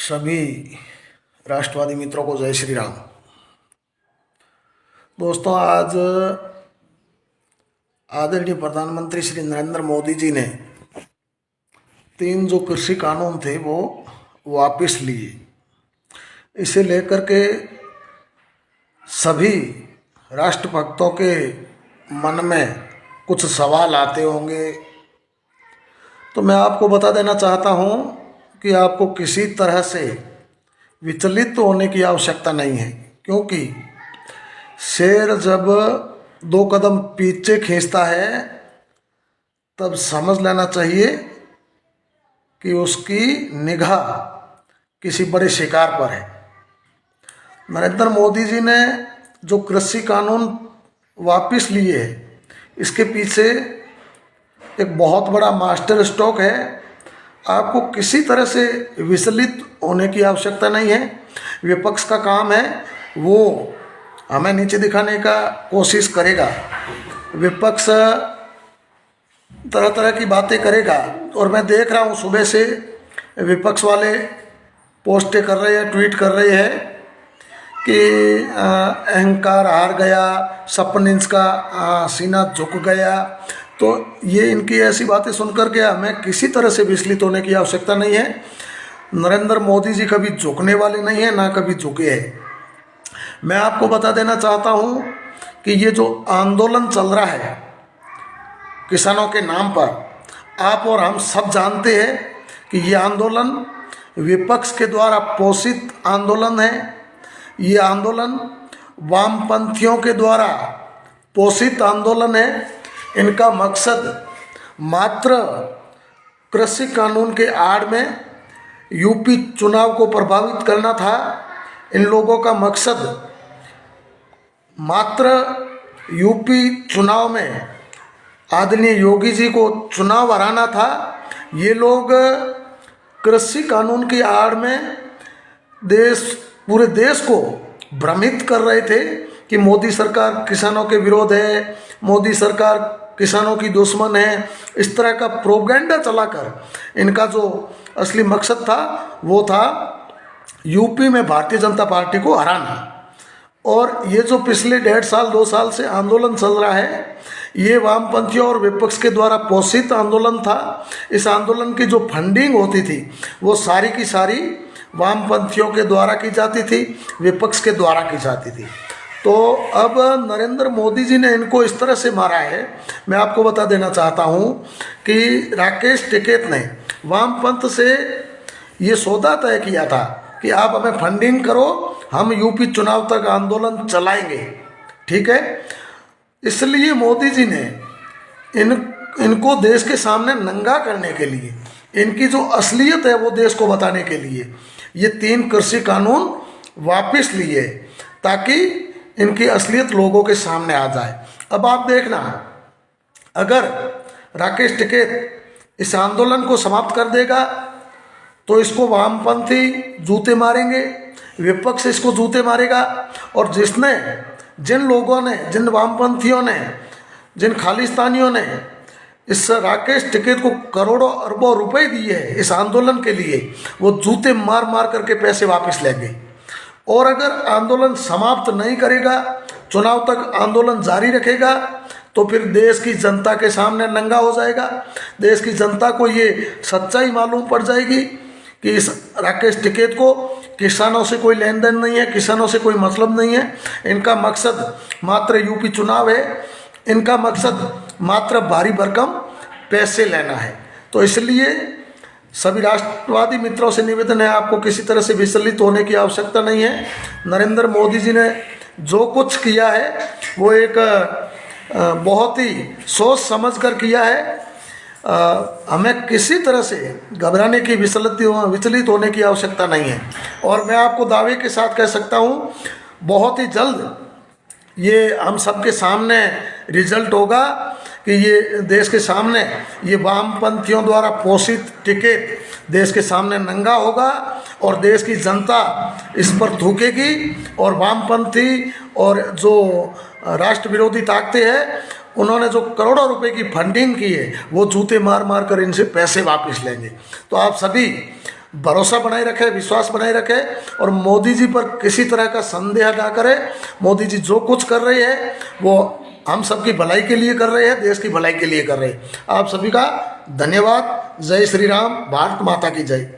सभी राष्ट्रवादी मित्रों को जय श्री राम। दोस्तों, आज आदरणीय प्रधानमंत्री श्री नरेंद्र मोदी जी ने 3 जो कृषि कानून थे वो वापस लिए। इसे लेकर के सभी राष्ट्रभक्तों के मन में कुछ सवाल आते होंगे, तो मैं आपको बता देना चाहता हूँ कि आपको किसी तरह से विचलित होने की आवश्यकता नहीं है, क्योंकि शेर जब 2 कदम पीछे खींचता है तब समझ लेना चाहिए कि उसकी निगाह किसी बड़े शिकार पर है। नरेंद्र मोदी जी ने जो कृषि कानून वापस लिए हैं, इसके पीछे एक बहुत बड़ा मास्टर स्ट्रोक है। आपको किसी तरह से विचलित होने की आवश्यकता नहीं है। विपक्ष का काम है वो हमें नीचे दिखाने का कोशिश करेगा, विपक्ष तरह तरह की बातें करेगा, और मैं देख रहा हूँ सुबह से विपक्ष वाले पोस्टें कर रहे हैं, ट्वीट कर रहे हैं कि अहंकार हार गया, 56 इंच का सीना झुक गया। तो ये इनकी ऐसी बातें सुनकर के हमें किसी तरह से विचलित होने की आवश्यकता नहीं है। नरेंद्र मोदी जी कभी झुकने वाले नहीं हैं, ना कभी झुके हैं। मैं आपको बता देना चाहता हूँ कि ये जो आंदोलन चल रहा है किसानों के नाम पर, आप और हम सब जानते हैं कि ये आंदोलन विपक्ष के द्वारा पोषित आंदोलन है। ये आंदोलन वामपंथियों के द्वारा पोषित आंदोलन है। इनका मकसद मात्र कृषि कानून के आड़ में यूपी चुनाव को प्रभावित करना था। इन लोगों का मकसद मात्र यूपी चुनाव में आदरणीय योगी जी को चुनाव हराना था। ये लोग कृषि कानून की आड़ में पूरे देश को भ्रमित कर रहे थे कि मोदी सरकार किसानों के विरोध है, मोदी सरकार किसानों की दुश्मन है। इस तरह का प्रोपेगेंडा चलाकर इनका जो असली मकसद था वो था यूपी में भारतीय जनता पार्टी को हराना। और ये जो पिछले 1.5 साल 2 साल से आंदोलन चल रहा है, ये वामपंथियों और विपक्ष के द्वारा पोषित आंदोलन था। इस आंदोलन की जो फंडिंग होती थी वो सारी की सारी वामपंथियों के द्वारा की जाती थी, विपक्ष के द्वारा की जाती थी। तो अब नरेंद्र मोदी जी ने इनको इस तरह से मारा है। मैं आपको बता देना चाहता हूँ कि राकेश टिकैत ने वामपंथ से ये सौदा तय किया था कि आप हमें फंडिंग करो, हम यूपी चुनाव तक आंदोलन चलाएंगे, ठीक है। इसलिए मोदी जी ने इनको देश के सामने नंगा करने के लिए, इनकी जो असलियत है वो देश को बताने के लिए ये 3 कृषि कानून वापस लिए, ताकि इनकी असलियत लोगों के सामने आ जाए। अब आप देखना, अगर राकेश टिकैत इस आंदोलन को समाप्त कर देगा तो इसको वामपंथी जूते मारेंगे, विपक्ष इसको जूते मारेगा। और जिन लोगों ने, जिन वामपंथियों ने, जिन खालिस्तानियों ने इस राकेश टिकैत को करोड़ों अरबों रुपए दिए हैं इस आंदोलन के लिए, वो जूते मार मार करके पैसे वापस लेंगे। और अगर आंदोलन समाप्त नहीं करेगा, चुनाव तक आंदोलन जारी रखेगा, तो फिर देश की जनता के सामने नंगा हो जाएगा। देश की जनता को ये सच्चाई मालूम पड़ जाएगी कि इस राकेश टिकैत को किसानों से कोई लेन देन नहीं है, किसानों से कोई मतलब नहीं है। इनका मकसद मात्र यूपी चुनाव है, इनका मकसद मात्र भारी भरकम पैसे लेना है। तो इसलिए सभी राष्ट्रवादी मित्रों से निवेदन है, आपको किसी तरह से विचलित होने की आवश्यकता नहीं है। नरेंद्र मोदी जी ने जो कुछ किया है वो एक बहुत ही सोच समझ कर किया है। हमें किसी तरह से घबराने की, विचलित होने की आवश्यकता नहीं है। और मैं आपको दावे के साथ कह सकता हूँ, बहुत ही जल्द ये हम सबके सामने रिजल्ट होगा कि ये देश के सामने ये वामपंथियों द्वारा पोषित टिकैत देश के सामने नंगा होगा और देश की जनता इस पर थूकेगी। और वामपंथी और जो राष्ट्र विरोधी ताकतें हैं, उन्होंने जो करोड़ों रुपए की फंडिंग की है वो जूते मार मार कर इनसे पैसे वापस लेंगे। तो आप सभी भरोसा बनाए रखे, विश्वास बनाए रखे और मोदी जी पर किसी तरह का संदेह ना करे। मोदी जी जो कुछ कर रहे हैं वो हम सबकी भलाई के लिए कर रहे हैं, देश की भलाई के लिए कर रहे हैं। आप सभी का धन्यवाद। जय श्री राम, भारत माता की जय।